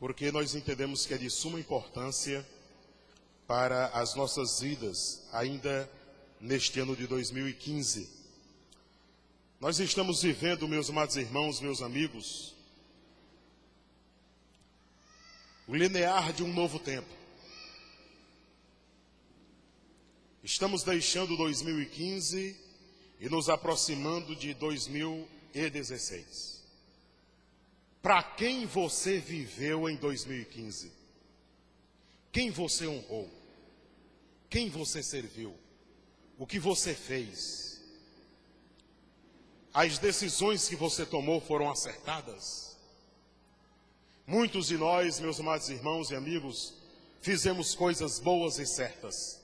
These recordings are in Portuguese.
porque nós entendemos que é de suma importância para as nossas vidas, ainda neste ano de 2015. Nós estamos vivendo, meus amados irmãos, meus amigos, o linear de um novo tempo. Estamos deixando 2015 e nos aproximando de 2016. Para quem você viveu em 2015? Quem você honrou? Quem você serviu? O que você fez? As decisões que você tomou foram acertadas? Muitos de nós, meus amados irmãos e amigos, fizemos coisas boas e certas.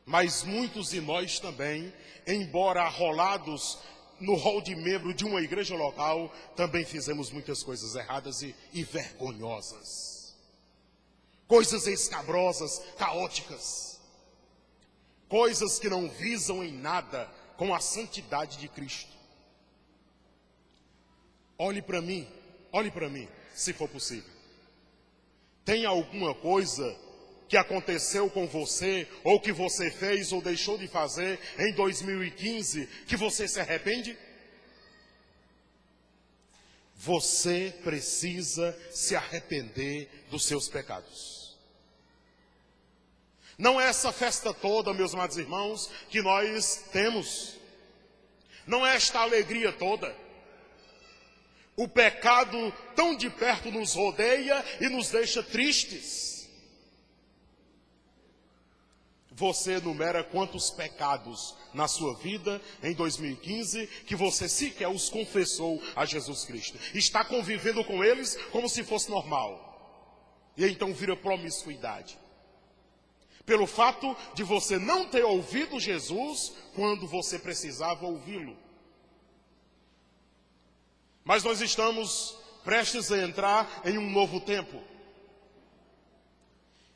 Mas muitos de nós também, embora arrolados no rol de membro de uma igreja local, também fizemos muitas coisas erradas e vergonhosas. Coisas escabrosas, caóticas. Coisas que não visam em nada com a santidade de Cristo. Olhe para mim, se for possível. Tem alguma coisa que aconteceu com você, ou que você fez ou deixou de fazer em 2015, que você se arrepende? Você precisa se arrepender dos seus pecados. Não é essa festa toda, meus amados irmãos, que nós temos. Não é esta alegria toda. O pecado tão de perto nos rodeia e nos deixa tristes. Você enumera quantos pecados na sua vida em 2015 que você sequer os confessou a Jesus Cristo. Está convivendo com eles como se fosse normal. E então vira promiscuidade. Pelo fato de você não ter ouvido Jesus quando você precisava ouvi-lo. Mas nós estamos prestes a entrar em um novo tempo.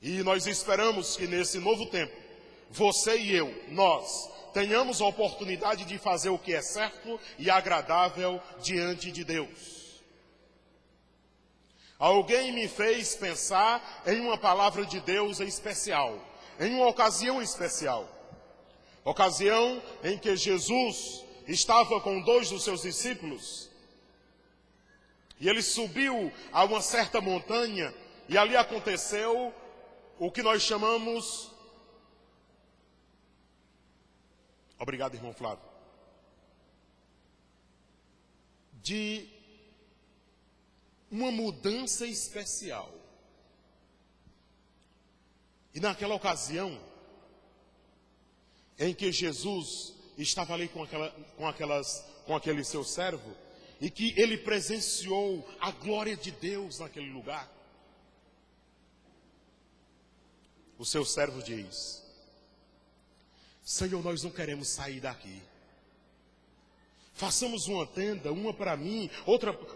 E nós esperamos que nesse novo tempo, você e eu, nós, tenhamos a oportunidade de fazer o que é certo e agradável diante de Deus. Alguém me fez pensar em uma palavra de Deus em especial, em uma ocasião especial. Ocasião em que Jesus estava com 2 dos seus discípulos. E ele subiu a uma certa montanha e ali aconteceu o que nós chamamos... Obrigado, irmão Flávio. De uma mudança especial. E naquela ocasião, em que Jesus estava ali com aquele seu servo, e que ele presenciou a glória de Deus naquele lugar, o seu servo diz: Senhor, nós não queremos sair daqui. Façamos uma tenda, uma para mim,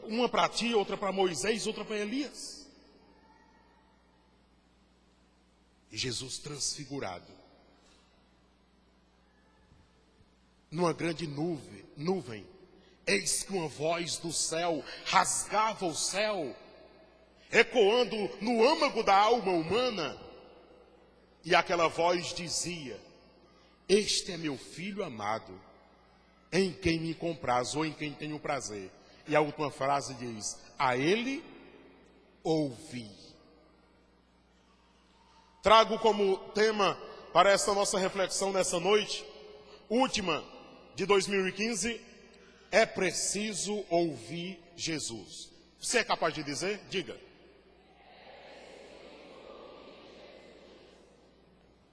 uma para ti, outra para Moisés, outra para Elias. E Jesus transfigurado, numa grande nuvem, eis que uma voz do céu rasgava o céu, ecoando no âmago da alma humana, e aquela voz dizia: Este é meu filho amado, em quem me compraz, ou em quem tenho prazer. E a última frase diz: a ele ouvi. Trago como tema para essa nossa reflexão nessa noite, última de 2015, é preciso ouvir Jesus. Você é capaz de dizer? Diga.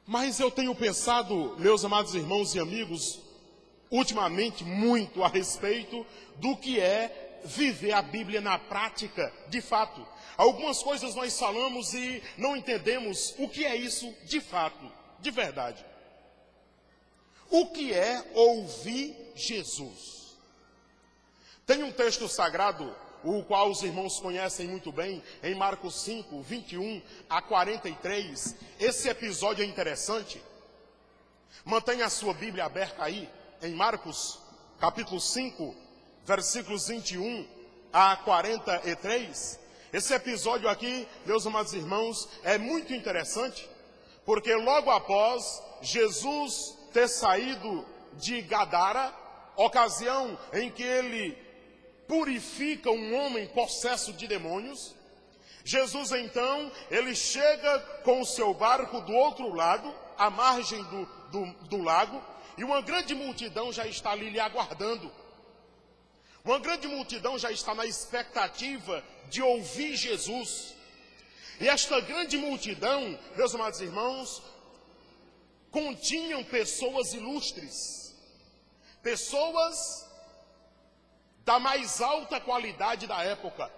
Mas eu tenho pensado, meus amados irmãos e amigos, ultimamente muito a respeito do que é viver a Bíblia na prática, de fato. Algumas coisas nós falamos e não entendemos o que é isso de fato, de verdade. O que é ouvir Jesus? Tem um texto sagrado, o qual os irmãos conhecem muito bem, em Marcos 5, 21 a 43. Esse episódio é interessante. Mantenha a sua Bíblia aberta aí, em Marcos, capítulo 5, versículos 21 a 43. Esse episódio aqui, meus amados irmãos, é muito interessante, porque logo após Jesus ter saído de Gadara, ocasião em que ele purifica um homem possesso de demônios, Jesus então, ele chega com o seu barco do outro lado, à margem do lago, e uma grande multidão já está ali lhe aguardando. Uma grande multidão já está na expectativa de ouvir Jesus. E esta grande multidão, meus amados irmãos, continham pessoas ilustres, pessoas da mais alta qualidade da época.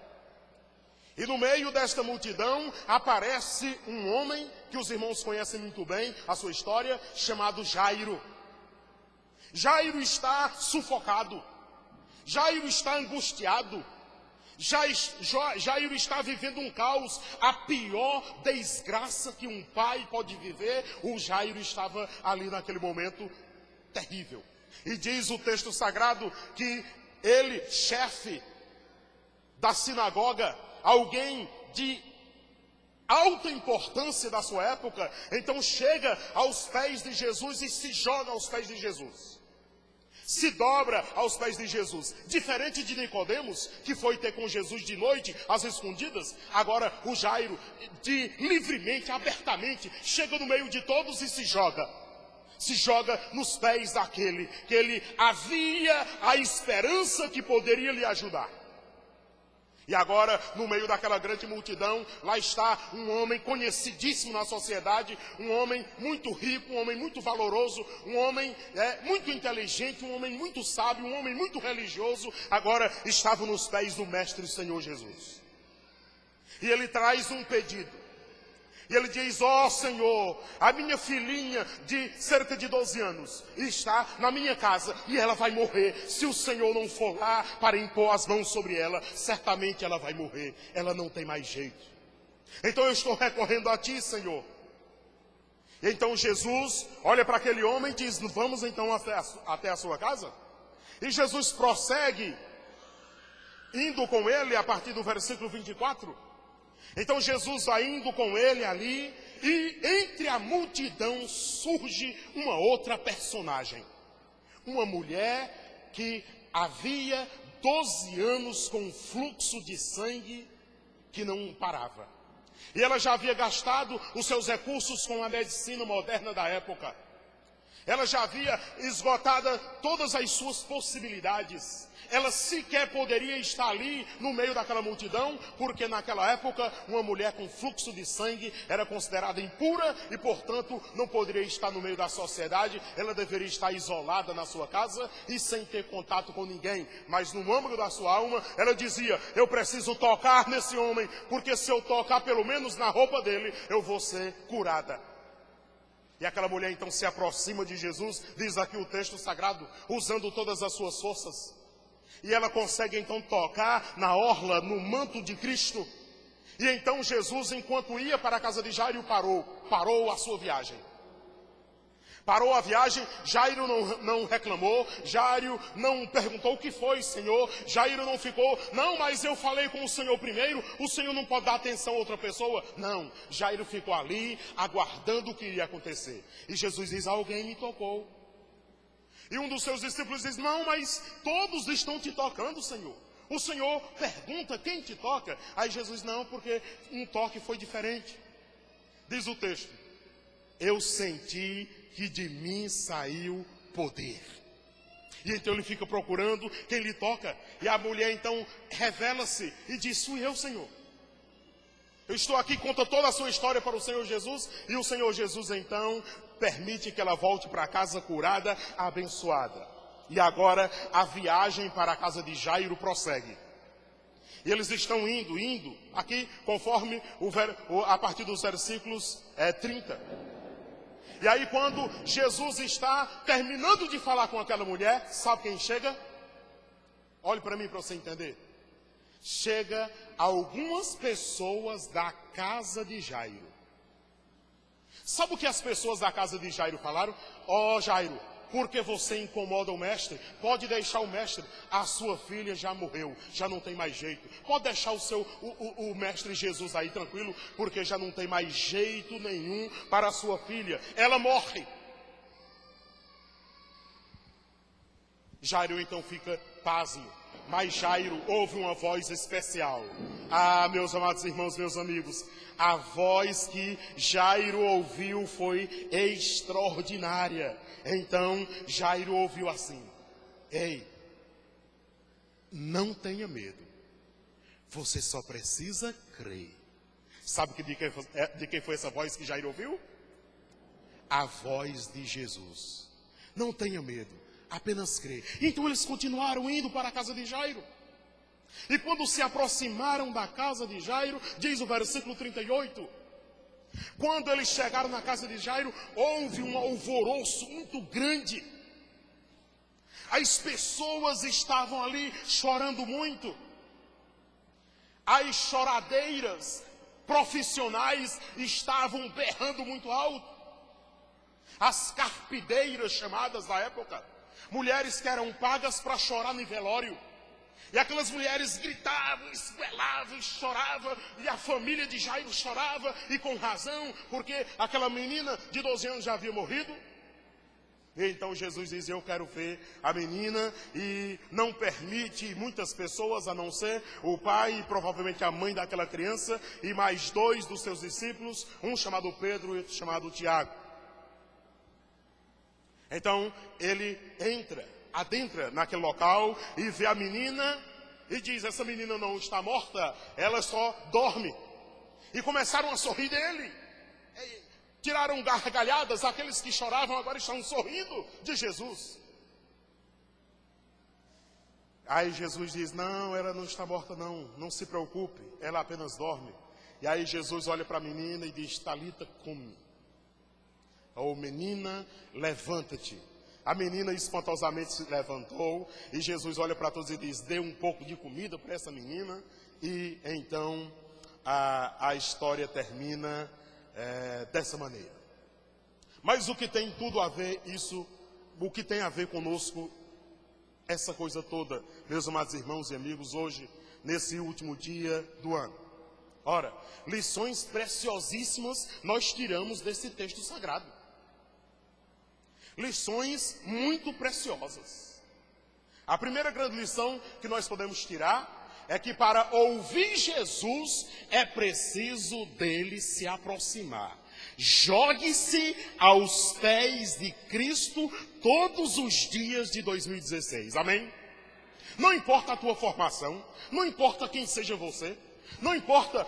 E no meio desta multidão aparece um homem que os irmãos conhecem muito bem, a sua história, chamado Jairo. Jairo está sufocado. Jairo está angustiado. Jairo está vivendo um caos, a pior desgraça que um pai pode viver. O Jairo estava ali naquele momento terrível. E diz o texto sagrado que ele, chefe da sinagoga, alguém de alta importância da sua época, então chega aos pés de Jesus e se joga aos pés de Jesus. Se dobra aos pés de Jesus. Diferente de Nicodemos, que foi ter com Jesus de noite, às escondidas, agora o Jairo, livremente, abertamente, chega no meio de todos e se joga. Se joga nos pés daquele que ele havia a esperança que poderia lhe ajudar. E agora, no meio daquela grande multidão, lá está um homem conhecidíssimo na sociedade, um homem muito rico, um homem muito valoroso, um homem muito inteligente, um homem muito sábio, um homem muito religioso, agora estava nos pés do Mestre Senhor Jesus. E ele traz um pedido. E ele diz: ó Senhor, a minha filhinha de cerca de 12 anos está na minha casa e ela vai morrer. Se o Senhor não for lá para impor as mãos sobre ela, certamente ela vai morrer. Ela não tem mais jeito. Então eu estou recorrendo a ti, Senhor. E então Jesus olha para aquele homem e diz: vamos então até a sua casa? E Jesus prossegue, indo com ele a partir do versículo 24. Então Jesus vai indo com ele ali, e entre a multidão surge uma outra personagem. Uma mulher que havia 12 anos com um fluxo de sangue que não parava. E ela já havia gastado os seus recursos com a medicina moderna da época. Ela já havia esgotado todas as suas possibilidades. Ela sequer poderia estar ali no meio daquela multidão, porque naquela época uma mulher com fluxo de sangue era considerada impura e, portanto, não poderia estar no meio da sociedade. Ela deveria estar isolada na sua casa e sem ter contato com ninguém. Mas no âmago da sua alma, ela dizia: eu preciso tocar nesse homem, porque se eu tocar pelo menos na roupa dele, eu vou ser curada. E aquela mulher então se aproxima de Jesus, diz aqui o texto sagrado, usando todas as suas forças. E ela consegue então tocar na orla, no manto de Cristo. E então Jesus, enquanto ia para a casa de Jairo, parou a sua viagem. Parou a viagem. Jairo não reclamou, Jairo não perguntou: o que foi, Senhor? Jairo não ficou: não, mas eu falei com o Senhor primeiro, o Senhor não pode dar atenção a outra pessoa. Não, Jairo ficou ali, aguardando o que iria acontecer. E Jesus diz: alguém me tocou. E um dos seus discípulos diz: não, mas todos estão te tocando, Senhor. O Senhor pergunta: quem te toca? Aí Jesus: não, porque um toque foi diferente. Diz o texto: eu senti que de mim saiu poder. E então ele fica procurando quem lhe toca. E a mulher então revela-se e diz: fui eu, Senhor. Eu estou aqui, conta toda a sua história para o Senhor Jesus. E o Senhor Jesus então permite que ela volte para casa curada, abençoada. E agora a viagem para a casa de Jairo prossegue. E eles estão indo, aqui conforme a partir dos versículos 30. E aí quando Jesus está terminando de falar com aquela mulher, sabe quem chega? Olhe para mim para você entender. Chega algumas pessoas da casa de Jairo. Sabe o que as pessoas da casa de Jairo falaram? Ó Jairo, porque você incomoda o mestre. Pode deixar o mestre, a sua filha já morreu, já não tem mais jeito. Pode deixar o mestre Jesus aí tranquilo, porque já não tem mais jeito nenhum para a sua filha. Ela morre. Jairo então fica pasmo. Mas Jairo ouve uma voz especial. Ah, meus amados irmãos, meus amigos, a voz que Jairo ouviu foi extraordinária. Então Jairo ouviu assim: ei, não tenha medo, você só precisa crer. Sabe de quem foi essa voz que Jairo ouviu? A voz de Jesus. Não tenha medo, apenas crê. Então eles continuaram indo para a casa de Jairo. E quando se aproximaram da casa de Jairo, diz o versículo 38, quando eles chegaram na casa de Jairo, houve um alvoroço muito grande. As pessoas estavam ali chorando muito. As choradeiras profissionais estavam berrando muito alto. As carpideiras chamadas da época, mulheres que eram pagas para chorar no velório. E aquelas mulheres gritavam, esbelavam, choravam. E a família de Jairo chorava, e com razão, porque aquela menina de 12 anos já havia morrido. E então Jesus diz: eu quero ver a menina. E não permite muitas pessoas, a não ser o pai e provavelmente a mãe daquela criança, e mais 2 dos seus discípulos, um chamado Pedro e outro chamado Tiago. Então ele adentra naquele local e vê a menina e diz: essa menina não está morta, ela só dorme. E começaram a sorrir dele. Tiraram gargalhadas, aqueles que choravam agora estão sorrindo de Jesus. Aí Jesus diz: não, ela não está morta não se preocupe, ela apenas dorme. E aí Jesus olha para a menina e diz: Talita cumi. Ou menina, levanta-te. A menina espantosamente se levantou, e Jesus olha para todos e diz: dê um pouco de comida para essa menina. E então a história termina dessa maneira. Mas o que tem tudo a ver o que tem a ver conosco, essa coisa toda, meus amados irmãos e amigos, hoje, nesse último dia do ano? Ora, lições preciosíssimas nós tiramos desse texto sagrado. Lições muito preciosas. A primeira grande lição que nós podemos tirar é que para ouvir Jesus é preciso dele se aproximar. Jogue-se aos pés de Cristo todos os dias de 2016. Amém? Não importa a tua formação, não importa quem seja você, não importa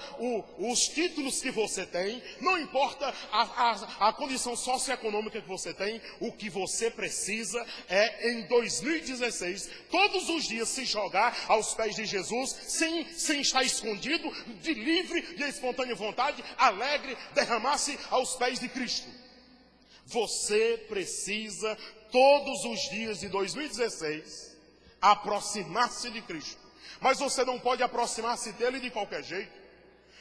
os títulos que você tem, não importa a condição socioeconômica que você tem, o que você precisa é, em 2016, todos os dias se jogar aos pés de Jesus, sem estar escondido, de livre, de espontânea vontade, alegre, derramar-se aos pés de Cristo. Você precisa, todos os dias de 2016, aproximar-se de Cristo. Mas você não pode aproximar-se dele de qualquer jeito.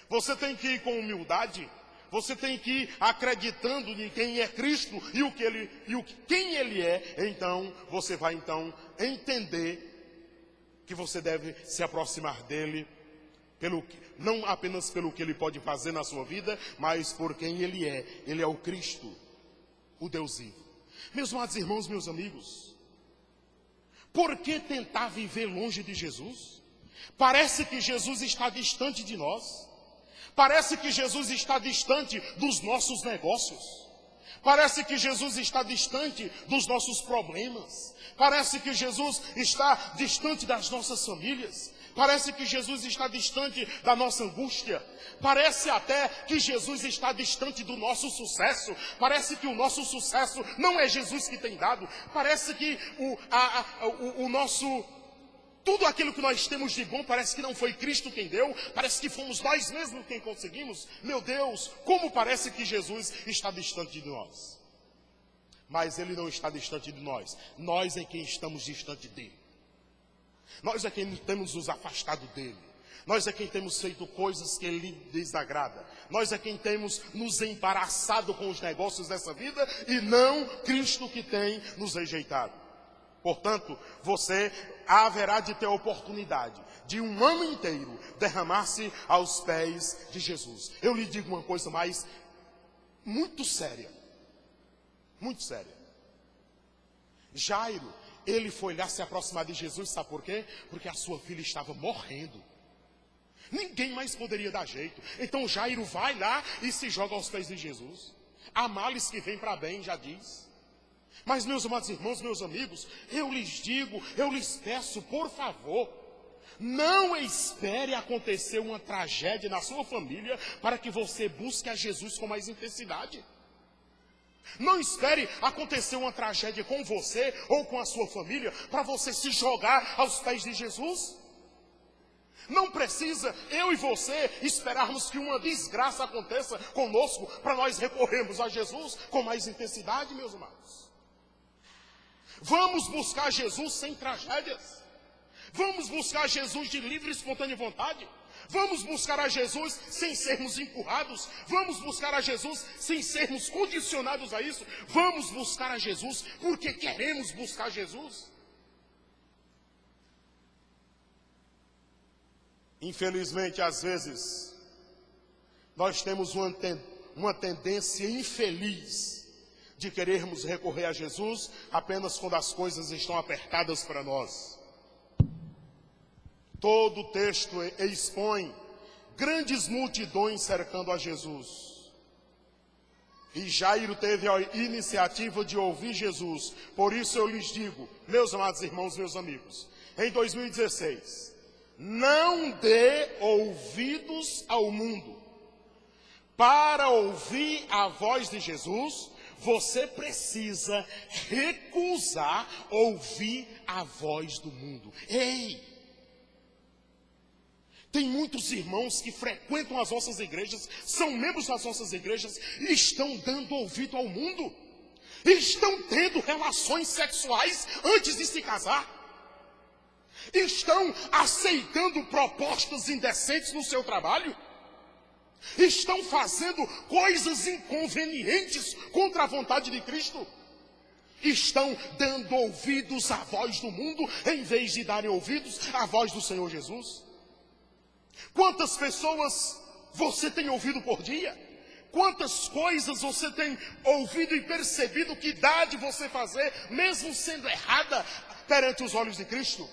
Você tem que ir com humildade. Você tem que ir acreditando em quem é Cristo e quem ele é. Então, você vai entender que você deve se aproximar dele não apenas pelo que ele pode fazer na sua vida, mas por quem ele é. Ele é o Cristo, o Deus vivo. Meus amados irmãos, meus amigos, por que tentar viver longe de Jesus? Parece que Jesus está distante de nós. Parece que Jesus está distante dos nossos negócios. Parece que Jesus está distante dos nossos problemas. Parece que Jesus está distante das nossas famílias. Parece que Jesus está distante da nossa angústia. Parece até que Jesus está distante do nosso sucesso. Parece que o nosso sucesso não é Jesus que tem dado. Parece que tudo aquilo que nós temos de bom parece que não foi Cristo quem deu. Parece que fomos nós mesmos quem conseguimos. Meu Deus, como parece que Jesus está distante de nós. Mas ele não está distante de nós. Nós é quem estamos distante dele. Nós é quem temos nos afastado dele. Nós é quem temos feito coisas que lhe desagrada. Nós é quem temos nos embaraçado com os negócios dessa vida e não Cristo que tem nos rejeitado. Portanto, você haverá de ter a oportunidade de um ano inteiro derramar-se aos pés de Jesus. Eu lhe digo uma coisa mais muito séria. Muito séria. Jairo, ele foi lá se aproximar de Jesus, sabe por quê? Porque a sua filha estava morrendo. Ninguém mais poderia dar jeito. Então Jairo vai lá e se joga aos pés de Jesus. Há males que vêm para bem, já diz. Mas meus amados irmãos, meus amigos, eu lhes digo, eu lhes peço, por favor, não espere acontecer uma tragédia na sua família para que você busque a Jesus com mais intensidade. Não espere acontecer uma tragédia com você ou com a sua família para você se jogar aos pés de Jesus. Não precisa eu e você esperarmos que uma desgraça aconteça conosco para nós recorrermos a Jesus com mais intensidade, meus amados. Vamos buscar Jesus sem tragédias. Vamos buscar Jesus de livre e espontânea vontade. Vamos buscar a Jesus sem sermos empurrados. Vamos buscar a Jesus sem sermos condicionados a isso. Vamos buscar a Jesus porque queremos buscar Jesus. Infelizmente, às vezes, nós temos uma tendência infeliz de querermos recorrer a Jesus apenas quando as coisas estão apertadas para nós. Todo o texto expõe grandes multidões cercando a Jesus. E Jairo teve a iniciativa de ouvir Jesus. Por isso eu lhes digo, meus amados irmãos, meus amigos, em 2016... não dê ouvidos ao mundo. Para ouvir a voz de Jesus, você precisa recusar ouvir a voz do mundo. Ei! Tem muitos irmãos que frequentam as nossas igrejas, são membros das nossas igrejas e estão dando ouvido ao mundo. Estão tendo relações sexuais antes de se casar. Estão aceitando propostas indecentes no seu trabalho. Estão fazendo coisas inconvenientes contra a vontade de Cristo. Estão dando ouvidos à voz do mundo em vez de darem ouvidos à voz do Senhor Jesus. Quantas pessoas você tem ouvido por dia? Quantas coisas você tem ouvido e percebido que dá de você fazer, mesmo sendo errada perante os olhos de Cristo?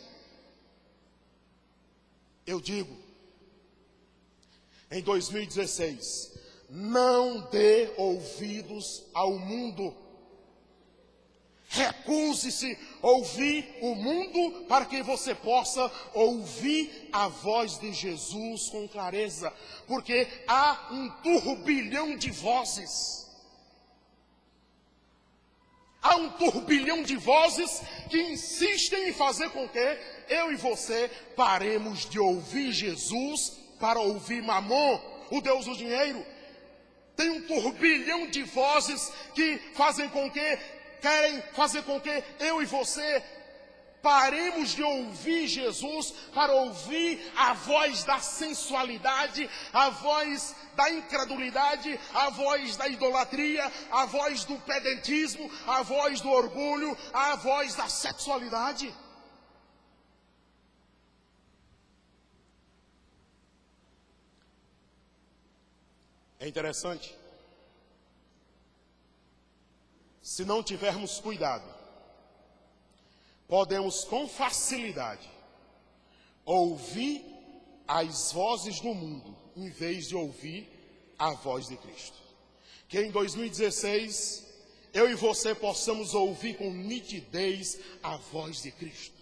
Eu digo, em 2016, não dê ouvidos ao mundo. Recuse-se a ouvir o mundo para que você possa ouvir a voz de Jesus com clareza. Porque há um turbilhão de vozes. Há um turbilhão de vozes que insistem em fazer com que eu e você paremos de ouvir Jesus para ouvir Mamon, o Deus do dinheiro. Tem um turbilhão de vozes que querem fazer com que eu e você paremos de ouvir Jesus para ouvir a voz da sensualidade, a voz da incredulidade, a voz da idolatria, a voz do pedantismo, a voz do orgulho, a voz da sexualidade. É interessante. Se não tivermos cuidado, podemos com facilidade ouvir as vozes do mundo em vez de ouvir a voz de Cristo. Que em 2016 eu e você possamos ouvir com nitidez a voz de Cristo.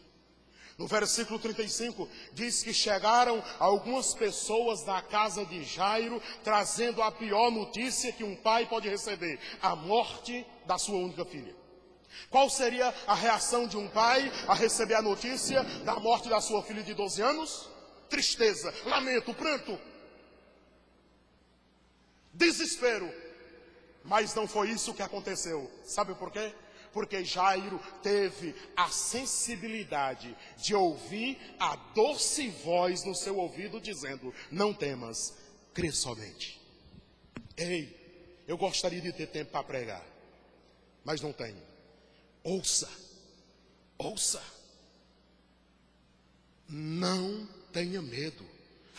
No versículo 35 diz que chegaram algumas pessoas da casa de Jairo trazendo a pior notícia que um pai pode receber: a morte da sua única filha. Qual seria a reação de um pai a receber a notícia da morte da sua filha de 12 anos? Tristeza, lamento, pranto, desespero. Mas não foi isso que aconteceu. Sabe por quê? Porque Jairo teve a sensibilidade de ouvir a doce voz no seu ouvido dizendo: não temas, crê somente. Ei, eu gostaria de ter tempo para pregar, mas não tenho. Ouça, ouça. Não tenha medo,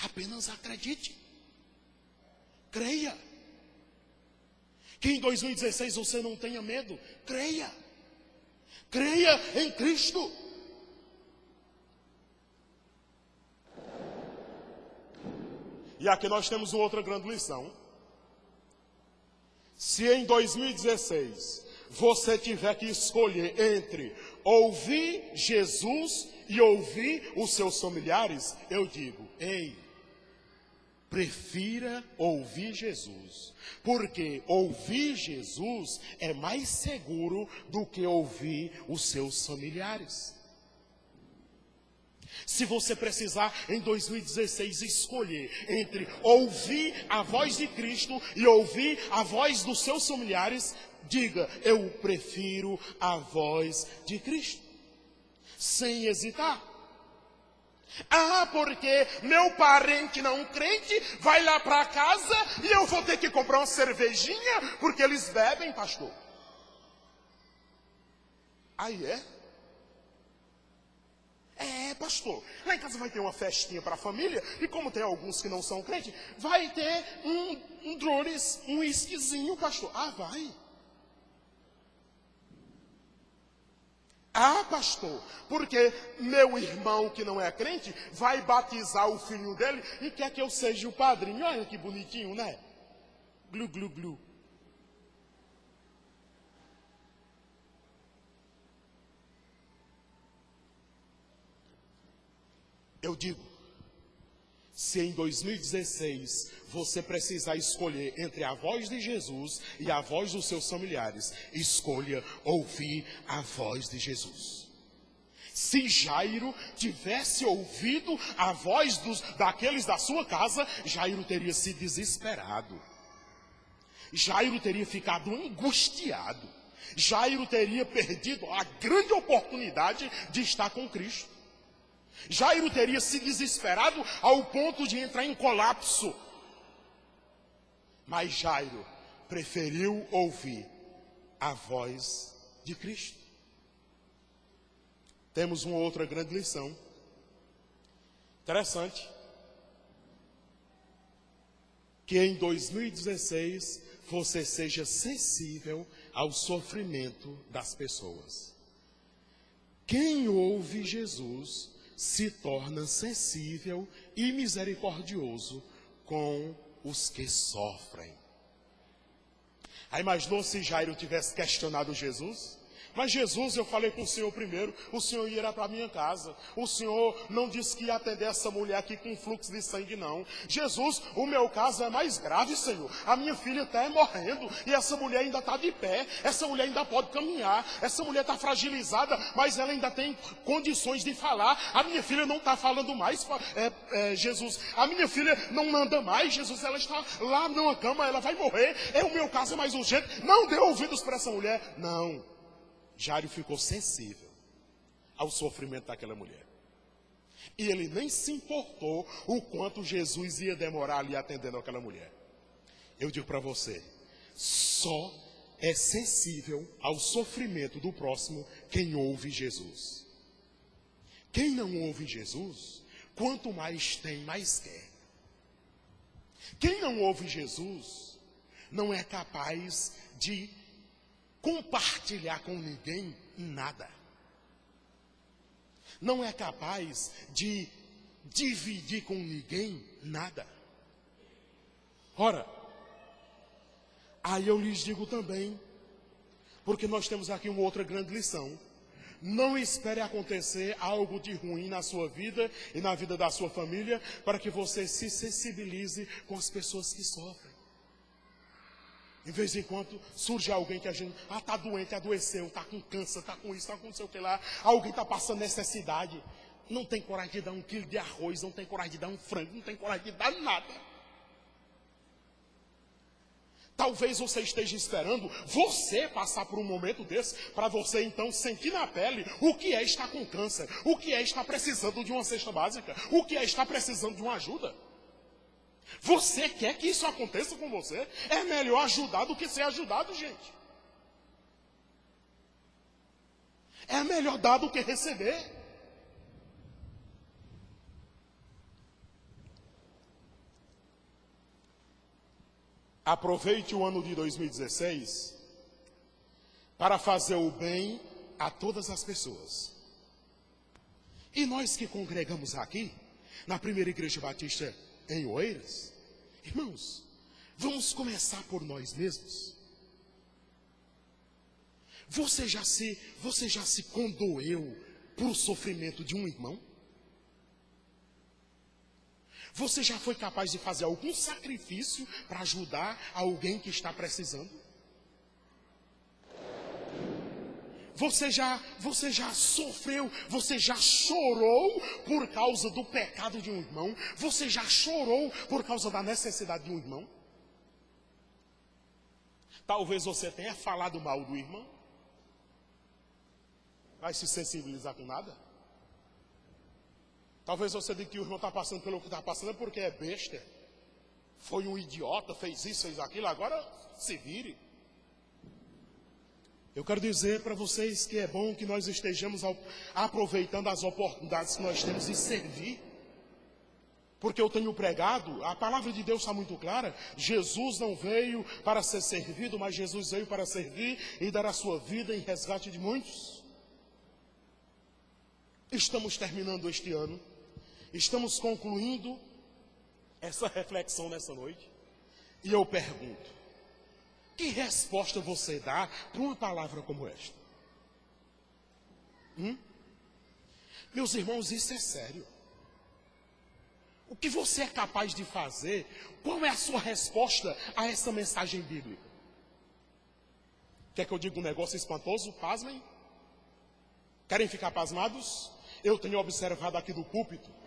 apenas acredite. Creia. Que em 2016 você não tenha medo. Creia. Creia em Cristo. E aqui nós temos uma outra grande lição. Se em 2016 você tiver que escolher entre ouvir Jesus e ouvir os seus familiares, eu digo: ei, prefira ouvir Jesus, porque ouvir Jesus é mais seguro do que ouvir os seus familiares. Se você precisar em 2016 escolher entre ouvir a voz de Cristo e ouvir a voz dos seus familiares, diga: eu prefiro a voz de Cristo, sem hesitar. Ah, porque meu parente não crente vai lá para casa e eu vou ter que comprar uma cervejinha porque eles bebem, pastor. Aí é? É, pastor. Lá em casa vai ter uma festinha para a família e como tem alguns que não são crentes, vai ter um Drores, um whiskyzinho, pastor. Ah, vai. Ah, pastor, porque meu irmão que não é crente vai batizar o filho dele e quer que eu seja o padrinho. Olha que bonitinho, né? Glu, glu, glu. Eu digo, se em 2016 você precisar escolher entre a voz de Jesus e a voz dos seus familiares, escolha ouvir a voz de Jesus. Se Jairo tivesse ouvido a voz daqueles da sua casa, Jairo teria se desesperado. Jairo teria ficado angustiado. Jairo teria perdido a grande oportunidade de estar com Cristo. Jairo teria se desesperado ao ponto de entrar em colapso. Mas Jairo preferiu ouvir a voz de Cristo. Temos uma outra grande lição. Interessante. Que em 2016 você seja sensível ao sofrimento das pessoas. Quem ouve Jesus se torna sensível e misericordioso com os que sofrem. Aí imaginou se Jairo tivesse questionado Jesus? Mas Jesus, eu falei com o Senhor primeiro, o Senhor ia para a minha casa. O Senhor não disse que ia atender essa mulher aqui com fluxo de sangue, não. Jesus, o meu caso é mais grave, Senhor. A minha filha está morrendo e essa mulher ainda está de pé. Essa mulher ainda pode caminhar. Essa mulher está fragilizada, mas ela ainda tem condições de falar. A minha filha não está falando mais, Jesus. A minha filha não anda mais, Jesus. Ela está lá numa cama, ela vai morrer. O meu caso é mais urgente. Não dê ouvidos para essa mulher. Não. Jairo ficou sensível ao sofrimento daquela mulher. E ele nem se importou o quanto Jesus ia demorar ali atendendo aquela mulher. Eu digo para você, só é sensível ao sofrimento do próximo quem ouve Jesus. Quem não ouve Jesus, quanto mais tem, mais quer. Quem não ouve Jesus, não é capaz de compartilhar com ninguém nada. Não é capaz de dividir com ninguém nada. Ora, aí eu lhes digo também, porque nós temos aqui uma outra grande lição. Não espere acontecer algo de ruim na sua vida e na vida da sua família para que você se sensibilize com as pessoas que sofrem. De vez em quando surge alguém que a gente, está doente, adoeceu, está com câncer, está com isso, está com não sei o que lá. Alguém está passando necessidade. Não tem coragem de dar 1 quilo de arroz, não tem coragem de dar um frango, não tem coragem de dar nada. Talvez você esteja esperando você passar por um momento desse, para você então sentir na pele o que é estar com câncer, o que é estar precisando de uma cesta básica, o que é estar precisando de uma ajuda. Você quer que isso aconteça com você? É melhor ajudar do que ser ajudado, gente. É melhor dar do que receber. Aproveite o ano de 2016 para fazer o bem a todas as pessoas. E nós que congregamos aqui, na Primeira Igreja Batista em Oeiras, irmãos, vamos começar por nós mesmos. Você já se condoeu por sofrimento de um irmão? Você já foi capaz de fazer algum sacrifício para ajudar alguém que está precisando? Você já sofreu, você já chorou por causa do pecado de um irmão? Você já chorou por causa da necessidade de um irmão? Talvez você tenha falado mal do irmão. Vai se sensibilizar com nada? Talvez você diga que o irmão está passando pelo que está passando porque é besta. Foi um idiota, fez isso, fez aquilo, agora se vire. Eu quero dizer para vocês que é bom que nós estejamos aproveitando as oportunidades que nós temos de servir. Porque eu tenho pregado, a palavra de Deus está muito clara. Jesus não veio para ser servido, mas Jesus veio para servir e dar a sua vida em resgate de muitos. Estamos terminando este ano. Estamos concluindo essa reflexão nessa noite. E eu pergunto, que resposta você dá para uma palavra como esta? Meus irmãos, isso é sério. O que você é capaz de fazer? Qual é a sua resposta a essa mensagem bíblica? Quer que eu diga um negócio espantoso? Pasmem. Querem ficar pasmados? Eu tenho observado aqui do púlpito.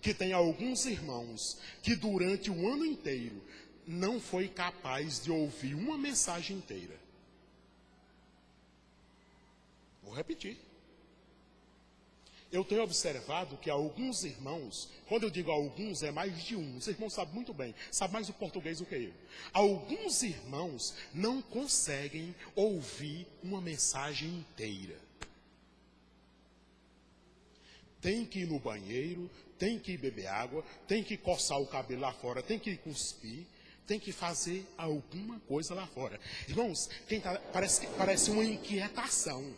Que tem alguns irmãos que durante o ano inteiro não foi capaz de ouvir uma mensagem inteira. Vou repetir. Eu tenho observado que alguns irmãos, quando eu digo alguns, é mais de um. Os irmãos sabem muito bem, sabem mais o português do que eu. Alguns irmãos não conseguem ouvir uma mensagem inteira. Tem que ir no banheiro, tem que ir beber água, tem que coçar o cabelo lá fora, tem que ir cuspir, tem que fazer alguma coisa lá fora. Irmãos, parece uma inquietação.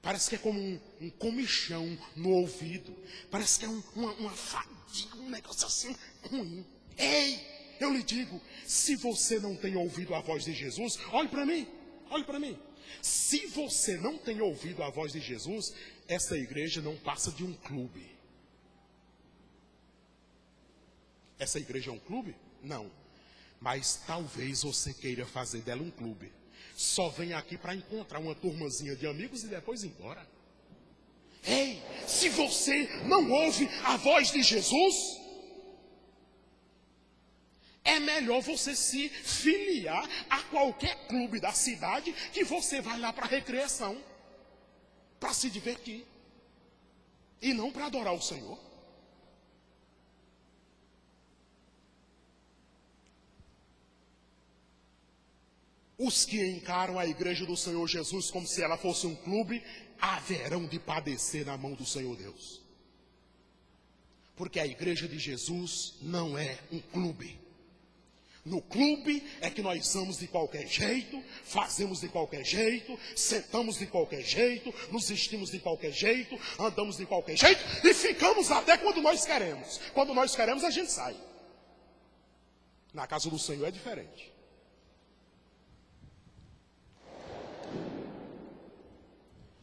Parece que é como um comichão no ouvido. Parece que é uma fadiga, um negócio assim ruim. Ei, eu lhe digo, se você não tem ouvido a voz de Jesus, olhe para mim. Se você não tem ouvido a voz de Jesus, essa igreja não passa de um clube. Essa igreja é um clube? Não. Mas talvez você queira fazer dela um clube. Só vem aqui para encontrar uma turmazinha de amigos e depois ir embora. Ei, se você não ouve a voz de Jesus, é melhor você se filiar a qualquer clube da cidade que você vai lá para recreação, para se divertir, e não para adorar o Senhor. Os que encaram a igreja do Senhor Jesus como se ela fosse um clube, haverão de padecer na mão do Senhor Deus. Porque a igreja de Jesus não é um clube. No clube é que nós vamos de qualquer jeito, fazemos de qualquer jeito, sentamos de qualquer jeito, nos vestimos de qualquer jeito, andamos de qualquer jeito e ficamos até quando nós queremos. Quando nós queremos, a gente sai. Na casa do Senhor é diferente.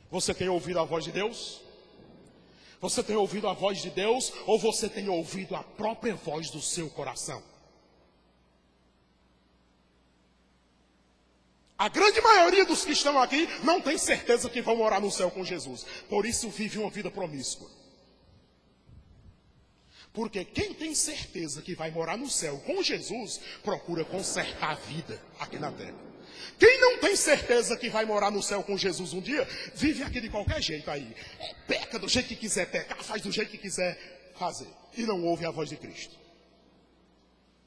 Você tem ouvido a voz de Deus? Você tem ouvido a voz de Deus ou você tem ouvido a própria voz do seu coração? A grande maioria dos que estão aqui não tem certeza que vão morar no céu com Jesus. Por isso vive uma vida promíscua. Porque quem tem certeza que vai morar no céu com Jesus, procura consertar a vida aqui na terra. Quem não tem certeza que vai morar no céu com Jesus um dia, vive aqui de qualquer jeito aí. Peca do jeito que quiser pecar, faz do jeito que quiser fazer. E não ouve a voz de Cristo.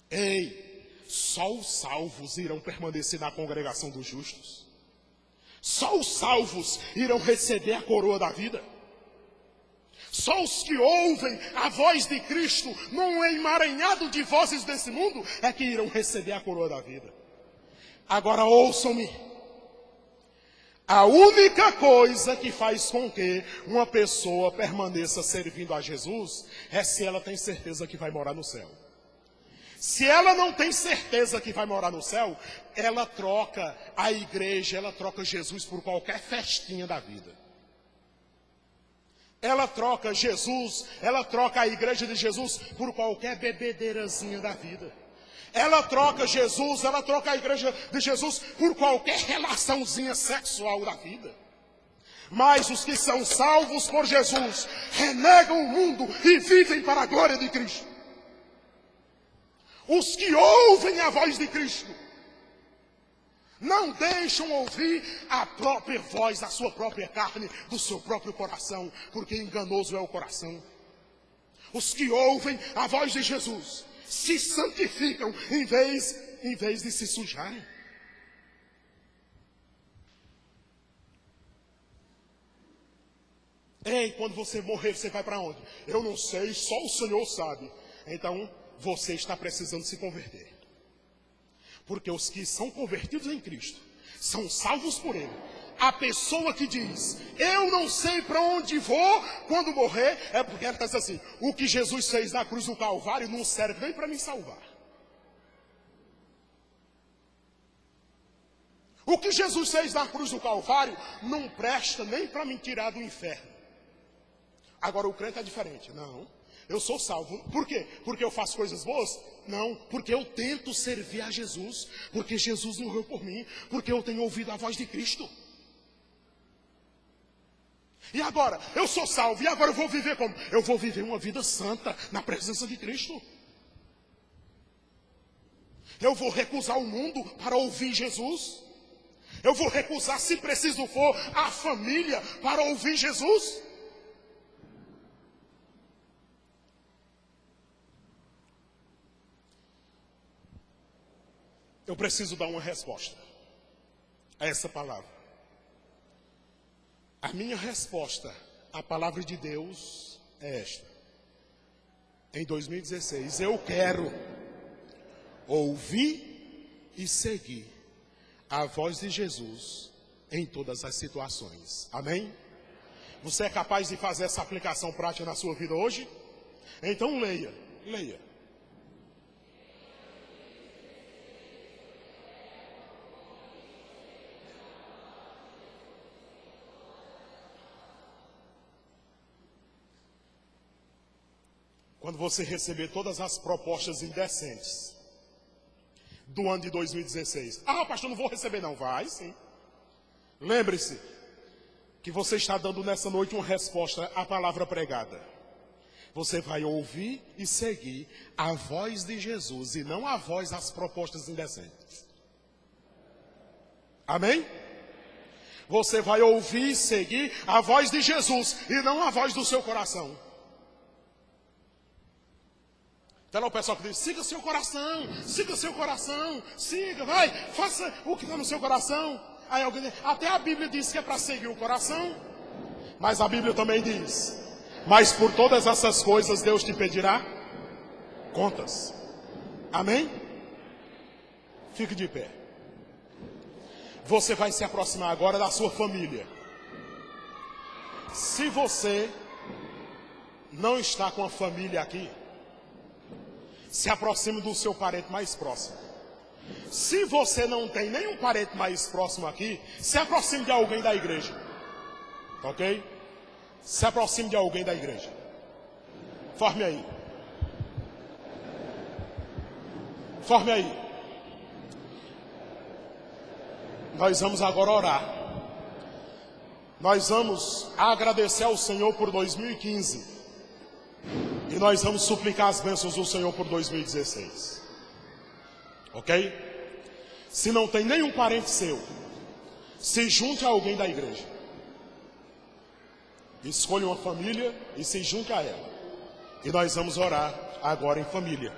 Ei, só os salvos irão permanecer na congregação dos justos. Só os salvos irão receber a coroa da vida. Só os que ouvem a voz de Cristo num emaranhado de vozes desse mundo é que irão receber a coroa da vida. Agora ouçam-me. A única coisa que faz com que uma pessoa permaneça servindo a Jesus é se ela tem certeza que vai morar no céu. Se ela não tem certeza que vai morar no céu, ela troca a igreja, ela troca Jesus por qualquer festinha da vida. Ela troca Jesus, ela troca a igreja de Jesus por qualquer bebedeirazinha da vida. Ela troca Jesus, ela troca a igreja de Jesus por qualquer relaçãozinha sexual da vida. Mas os que são salvos por Jesus renegam o mundo e vivem para a glória de Cristo. Os que ouvem a voz de Cristo não deixam ouvir a própria voz da sua própria carne, do seu próprio coração, porque enganoso é o coração. Os que ouvem a voz de Jesus se santificam em vez de se sujarem. Ei, quando você morrer, você vai para onde? Eu não sei, só o Senhor sabe. Então, você está precisando se converter. Porque os que são convertidos em Cristo são salvos por Ele. A pessoa que diz, eu não sei para onde vou quando morrer, é porque ela pensa assim, o que Jesus fez na cruz do Calvário não serve nem para me salvar. O que Jesus fez na cruz do Calvário não presta nem para me tirar do inferno. Agora o crente é diferente. Não, eu sou salvo. Por quê? Porque eu faço coisas boas? Não, porque eu tento servir a Jesus. Porque Jesus morreu por mim. Porque eu tenho ouvido a voz de Cristo. E agora, eu sou salvo, e agora eu vou viver como? Eu vou viver uma vida santa na presença de Cristo. Eu vou recusar o mundo para ouvir Jesus. Eu vou recusar, se preciso for, a família para ouvir Jesus. Eu preciso dar uma resposta a essa palavra. A minha resposta à palavra de Deus é esta. Em 2016, eu quero ouvir e seguir a voz de Jesus em todas as situações. Amém? Você é capaz de fazer essa aplicação prática na sua vida hoje? Então leia. Quando você receber todas as propostas indecentes do ano de 2016. Ah, pastor, não vou receber não. Vai sim. Lembre-se que você está dando nessa noite uma resposta à palavra pregada. Você vai ouvir e seguir a voz de Jesus e não a voz das propostas indecentes. Amém? Você vai ouvir e seguir a voz de Jesus e não a voz do seu coração. Então o pessoal que diz, siga seu coração, siga, vai, faça o que está no seu coração. Aí alguém diz, até a Bíblia diz que é para seguir o coração, mas a Bíblia também diz, mas por todas essas coisas Deus te pedirá contas. Amém? Fique de pé. Você vai se aproximar agora da sua família. Se você não está com a família aqui, se aproxime do seu parente mais próximo. Se você não tem nenhum parente mais próximo aqui, se aproxime de alguém da igreja. Ok? Se aproxime de alguém da igreja. Forme aí. Nós vamos agora orar. Nós vamos agradecer ao Senhor por 2015. E nós vamos suplicar as bênçãos do Senhor por 2016. Ok? Se não tem nenhum parente seu, se junte a alguém da igreja. Escolha uma família e se junte a ela. E nós vamos orar agora em família.